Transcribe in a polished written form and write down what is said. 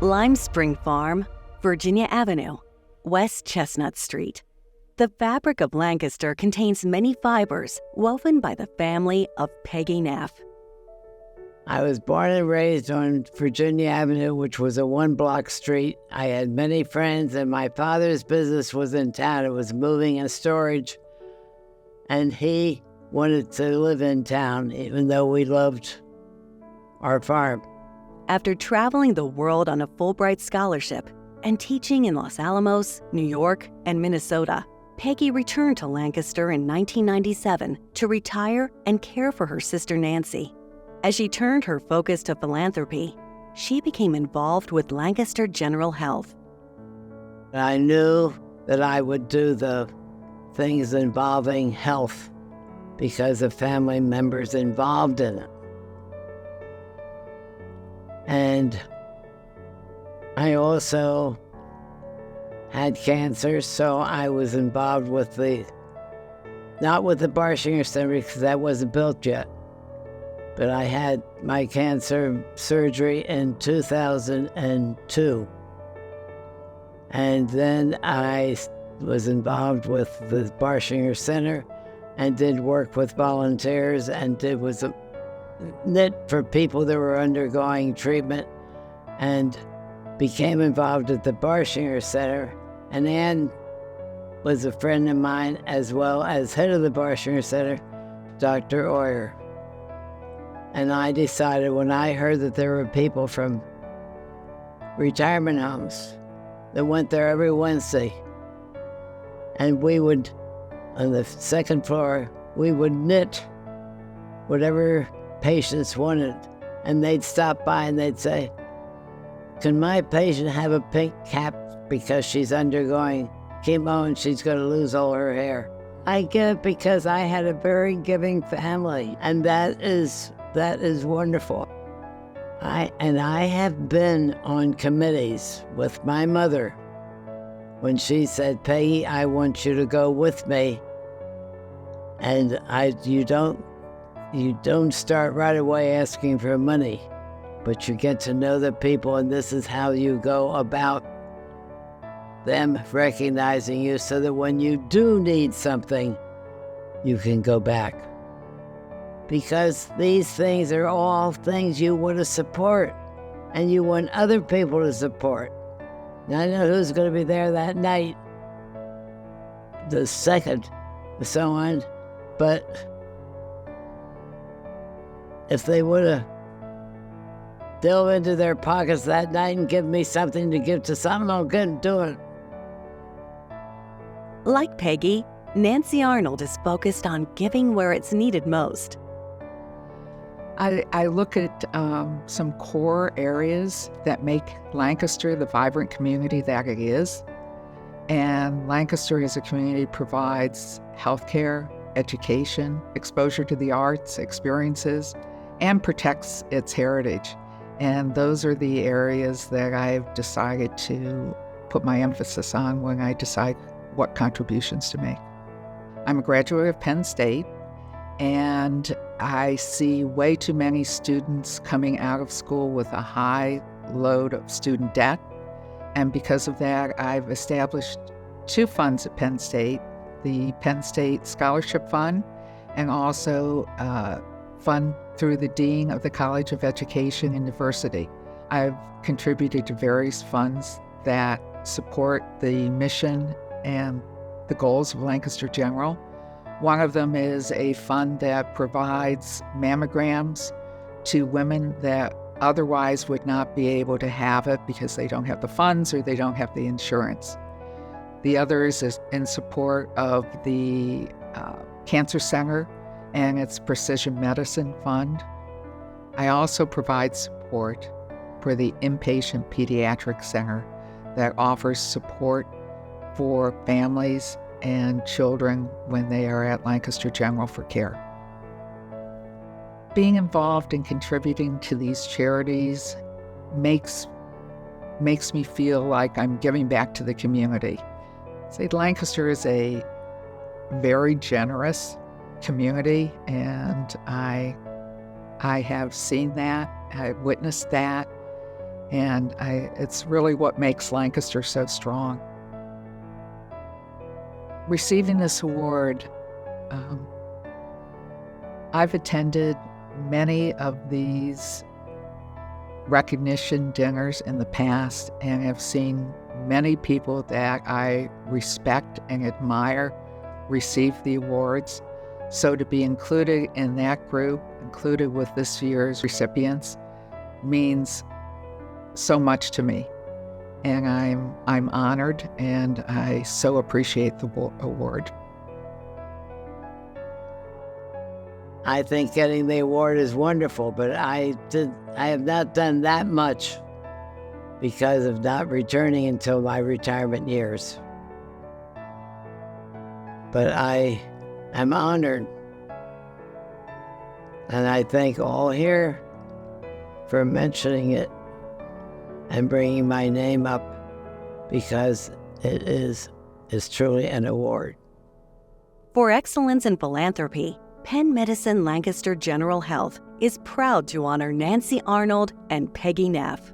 Lime Spring Farm, Virginia Avenue, West Chestnut Street. The fabric of Lancaster contains many fibers woven by the family of Peggy Neff. I was born and raised on Virginia Avenue, which was a one-block street. I had many friends, and my father's business was in town. It was moving and storage, and he wanted to live in town, even though we loved our farm. After traveling the world on a Fulbright scholarship and teaching in Los Alamos, New York, and Minnesota, Peggy returned to Lancaster in 1997 to retire and care for her sister Nancy. As she turned her focus to philanthropy, she became involved with Lancaster General Health. I knew that I would do the things involving health because of family members involved in it. And I also had cancer, so I was involved with not with the Barshinger Center because that wasn't built yet. But I had my cancer surgery in 2002. And then I was involved with the Barshinger Center and did work with volunteers and was a knit for people that were undergoing treatment and became involved at the Barshinger Center. And Ann was a friend of mine as well as head of the Barshinger Center, Dr. Oyer. And I decided when I heard that there were people from retirement homes that went there every Wednesday, and we would, on the second floor, we would knit whatever patients wanted, and they'd stop by and they'd say, "Can my patient have a pink cap because she's undergoing chemo and she's going to lose all her hair?" I give because I had a very giving family, and that is wonderful. I have been on committees with my mother when she said, "Peggy, I want you to go with me." And you don't start right away asking for money, but you get to know the people, and this is how you go about them recognizing you so that when you do need something, you can go back. Because these things are all things you want to support, and you want other people to support. Now, I know who's going to be there that night, the second, and so on, but if they would have delved into their pockets that night and give me something to give to someone, I couldn't do it. Like Peggy, Nancy Arnold is focused on giving where it's needed most. I look at some core areas that make Lancaster the vibrant community that it is. And Lancaster as a community provides healthcare, education, exposure to the arts, experiences, and protects its heritage. And those are the areas that I've decided to put my emphasis on when I decide what contributions to make. I'm a graduate of Penn State, and I see way too many students coming out of school with a high load of student debt. And because of that, I've established two funds at Penn State, the Penn State Scholarship Fund and also a fund through the Dean of the College of Education and Diversity. I've contributed to various funds that support the mission and the goals of Lancaster General. One of them is a fund that provides mammograms to women that otherwise would not be able to have it because they don't have the funds or they don't have the insurance. The other is in support of the Cancer Center and its Precision Medicine Fund. I also provide support for the Inpatient Pediatric Center that offers support for families and children when they are at Lancaster General for care. Being involved in contributing to these charities makes me feel like I'm giving back to the community. Lancaster is a very generous community, and I have seen that, I've witnessed that, And it's really what makes Lancaster so strong. Receiving this award, I've attended many of these recognition dinners in the past and have seen many people that I respect and admire receive the awards. So to be included in that group, included with this year's recipients, means so much to me. And I'm honored, and I so appreciate the award. I think getting the award is wonderful, but I have not done that much because of not returning until my retirement years. But I am honored, and I thank all here for mentioning it and bringing my name up, because it is truly an award. For excellence in philanthropy, Penn Medicine Lancaster General Health is proud to honor Nancy Arnold and Peggy Neff.